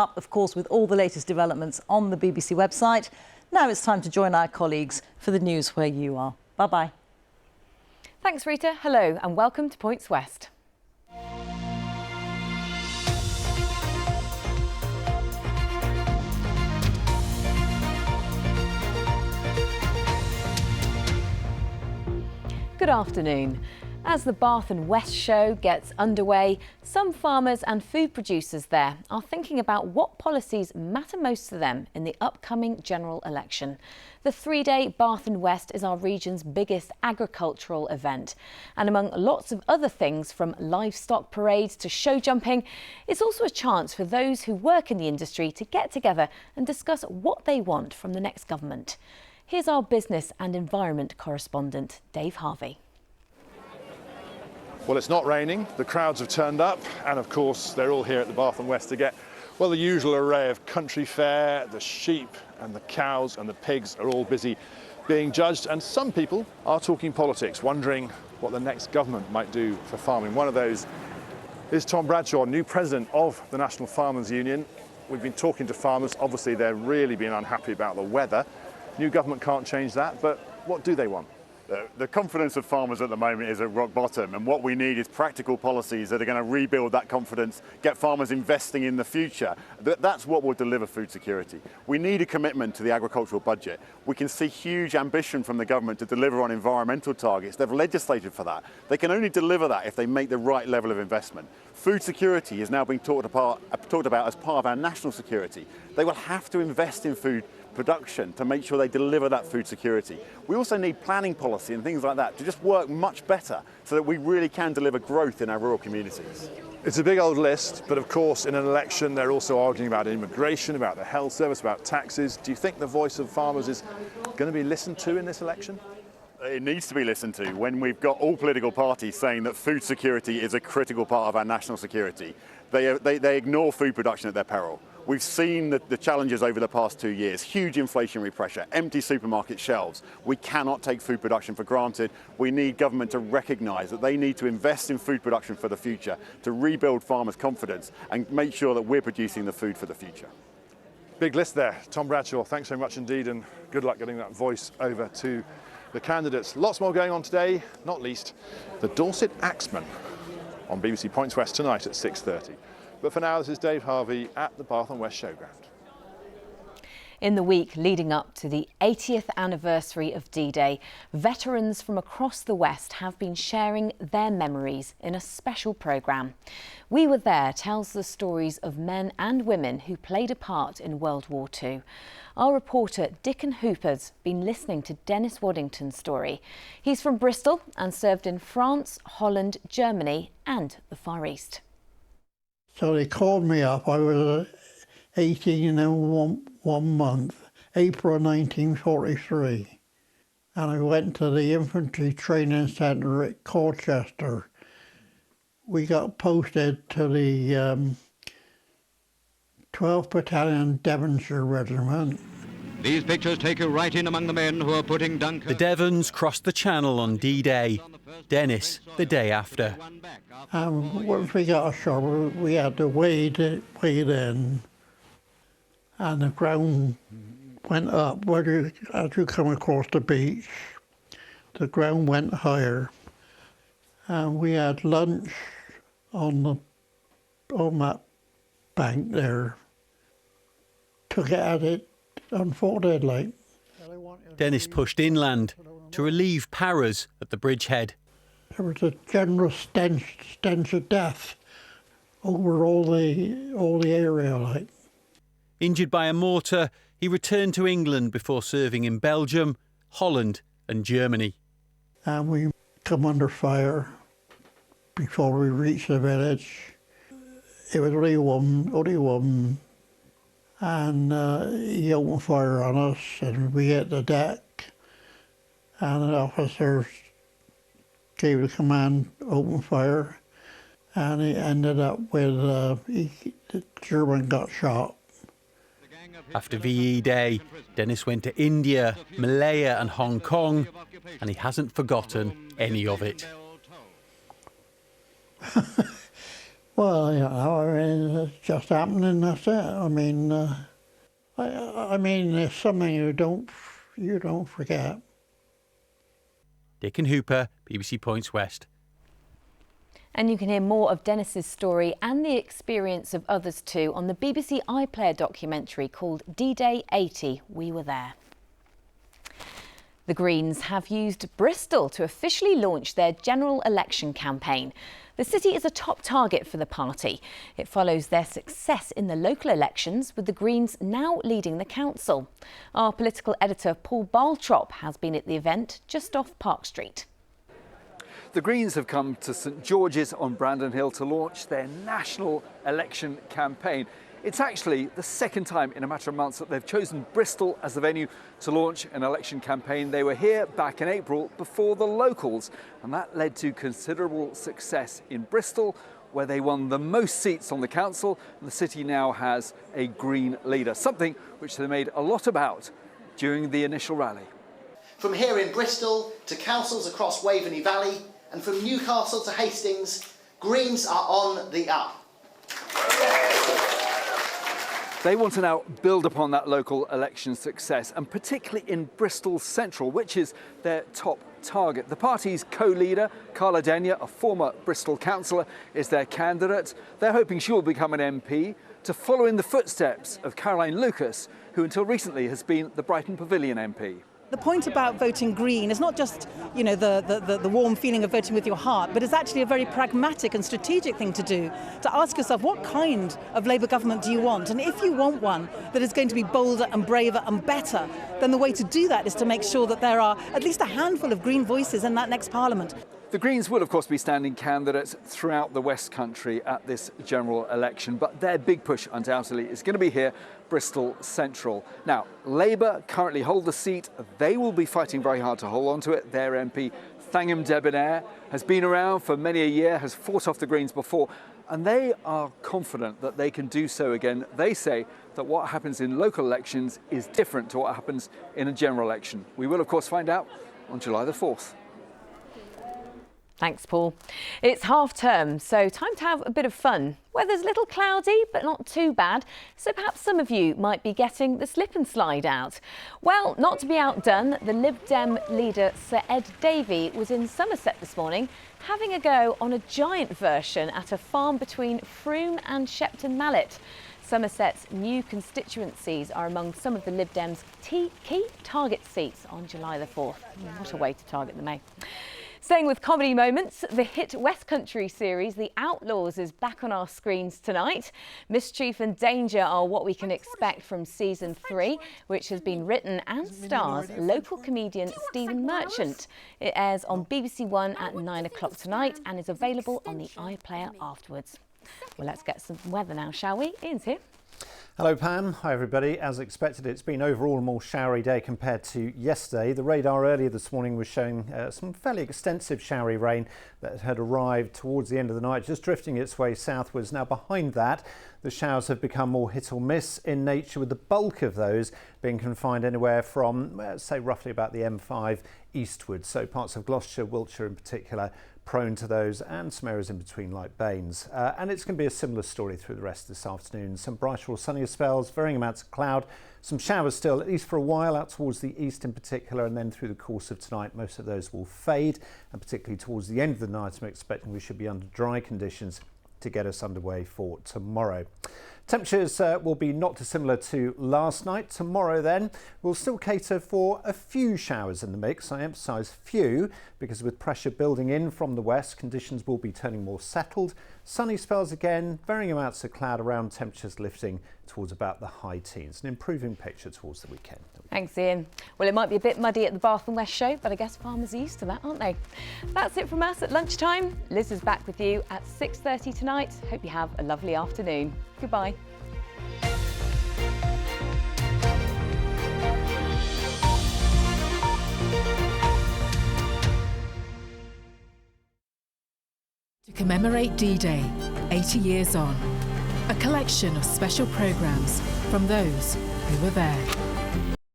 Up, of course, with all the latest developments on the BBC website. Now it's time to join our colleagues for the news where you are. Bye-bye. Thanks, Rita. Hello and welcome to Points West. Good afternoon. As the Bath and West show gets underway, some farmers and food producers there are thinking about what policies matter most to them in the upcoming general election. The three-day Bath and West is our region's biggest agricultural event. And among lots of other things, from livestock parades to show jumping, it's also a chance for those who work in the industry to get together and discuss what they want from the next government. Here's our business and environment correspondent, Dave Harvey. Well, it's not raining, the crowds have turned up, and of course they're all here at the Bath and West to get, well, the usual array of country fare. The sheep and the cows and the pigs are all busy being judged, and some people are talking politics, wondering what the next government might do for farming. One of those is Tom Bradshaw, new president of the National Farmers Union. We've been talking to farmers. Obviously they're really been unhappy about the weather. New government can't change that, but what do they want? The confidence of farmers at the moment is at rock bottom, and what we need is practical policies that are going to rebuild that confidence, get farmers investing in the future. That's what will deliver food security. We need a commitment to the agricultural budget. We can see huge ambition from the government to deliver on environmental targets. They've legislated for that. They can only deliver that if they make the right level of investment. Food security is now being talked about as part of our national security. They will have to invest in food production to make sure they deliver that food security. We also need planning policy and things like that to just work much better so that we really can deliver growth in our rural communities. It's a big old list, but of course in an election they're also arguing about immigration, about the health service, about taxes. Do you think the voice of farmers is going to be listened to in this election? It needs to be listened to when we've got all political parties saying that food security is a critical part of our national security. They ignore food production at their peril. We've seen the challenges over the past 2 years, huge inflationary pressure, empty supermarket shelves. We cannot take food production for granted. We need government to recognise that they need to invest in food production for the future, to rebuild farmers' confidence and make sure that we're producing the food for the future. Big list there. Tom Bradshaw, thanks very much indeed, and good luck getting that voice over to the candidates. Lots more going on today, not least the Dorset Axeman on BBC Points West tonight at 6:30. But for now, this is Dave Harvey at the Bath and West Showground. In the week leading up to the 80th anniversary of D-Day, veterans from across the West have been sharing their memories in a special programme. We Were There tells the stories of men and women who played a part in World War II. Our reporter Dickon Hooper's been listening to Dennis Waddington's story. He's from Bristol and served in France, Holland, Germany and the Far East. So they called me up. I was 18 and one month, April 1943. And I went to the infantry training centre at Colchester. We got posted to the 12th Battalion Devonshire Regiment. These pictures take you right in among the men who are putting Dunkirk. The Devons crossed the Channel on D-Day. Dennis the day after. Once we got ashore, we had to wade in, and the ground went up. As you come across the beach, the ground went higher, and we had lunch on that bank there. Took it at it, unfolded like. Dennis pushed inland to relieve paras at the bridgehead. There was a general stench of death over all the area, like. Injured by a mortar, he returned to England before serving in Belgium, Holland and Germany. And we come under fire before we reached the village. It was only one, and he opened fire on us, and we hit the deck, and the officers gave the command, open fire, and it ended up with the German got shot. After VE Day, Dennis went to India, Malaya and Hong Kong, and he hasn't forgotten any of it. Well, you know, I mean, it's just happening, that's it. I mean, it's something you don't forget. Dick and Hooper, BBC Points West. And you can hear more of Dennis's story and the experience of others too on the BBC iPlayer documentary called D-Day 80, We Were There. The Greens have used Bristol to officially launch their general election campaign. The city is a top target for the party. It follows their success in the local elections, with the Greens now leading the council. Our political editor Paul Baltrop has been at the event just off Park Street. The Greens have come to St George's on Brandon Hill to launch their national election campaign. It's actually the second time in a matter of months that they've chosen Bristol as the venue to launch an election campaign. They were here back in April before the locals, and that led to considerable success in Bristol, where they won the most seats on the council. The city now has a Green leader, something which they made a lot about during the initial rally. From here in Bristol to councils across Waveney Valley, and from Newcastle to Hastings, Greens are on the up. They want to now build upon that local election success, and particularly in Bristol Central, which is their top target. The party's co-leader, Carla Denyer, a former Bristol councillor, is their candidate. They're hoping she will become an MP to follow in the footsteps of Caroline Lucas, who until recently has been the Brighton Pavilion MP. The point about voting Green is not just, you know, the warm feeling of voting with your heart, but it's actually a very pragmatic and strategic thing to do, to ask yourself what kind of Labour government do you want? And if you want one that is going to be bolder and braver and better, then the way to do that is to make sure that there are at least a handful of Green voices in that next Parliament. The Greens will, of course, be standing candidates throughout the West Country at this general election, but their big push, undoubtedly, is going to be here, Bristol Central. Now, Labour currently hold the seat. They will be fighting very hard to hold on to it. Their MP, Thangham Debonair, has been around for many a year, has fought off the Greens before, and they are confident that they can do so again. They say that what happens in local elections is different to what happens in a general election. We will, of course, find out on July the 4th. Thanks, Paul. It's half term, so time to have a bit of fun. Weather's a little cloudy, but not too bad, so perhaps some of you might be getting the slip and slide out. Well, not to be outdone, the Lib Dem leader Sir Ed Davey was in Somerset this morning having a go on a giant version at a farm between Frome and Shepton Mallet. Somerset's new constituencies are among some of the Lib Dems' key target seats on July the 4th. What a way to target them, eh? Staying with comedy moments, the hit West Country series The Outlaws is back on our screens tonight. Mischief and danger are what we can expect from season 3, which has been written and stars local comedian Stephen Merchant. It airs on BBC One at 9 o'clock tonight and is available on the iPlayer afterwards. Well, let's get some weather now, shall we? Ian's here. Hello Pam, hi everybody. As expected, it's been overall a more showery day compared to yesterday. The radar earlier this morning was showing some fairly extensive showery rain that had arrived towards the end of the night, just drifting its way southwards. Now behind that, the showers have become more hit or miss in nature, with the bulk of those being confined anywhere from, say, roughly about the M5 eastwards. So parts of Gloucestershire, Wiltshire in particular, prone to those, and some areas in between like Baines. And it's going to be a similar story through the rest of this afternoon. Some brighter or sunnier spells, varying amounts of cloud, some showers still, at least for a while, out towards the east in particular, and then through the course of tonight most of those will fade, and particularly towards the end of the night I'm expecting we should be under dry conditions to get us underway for tomorrow. Temperatures will be not dissimilar to last night. Tomorrow then we'll still cater for a few showers in the mix. I emphasise few because with pressure building in from the west, conditions will be turning more settled. Sunny spells again, varying amounts of cloud around, temperatures lifting towards about the high teens. An improving picture towards the weekend. Thanks, Ian. Well, it might be a bit muddy at the Bath and West show, but I guess farmers are used to that, aren't they? That's it from us at lunchtime. Liz is back with you at 6:30 tonight. Hope you have a lovely afternoon. Goodbye. To commemorate D-Day, 80 years on, a collection of special programmes from those who were there.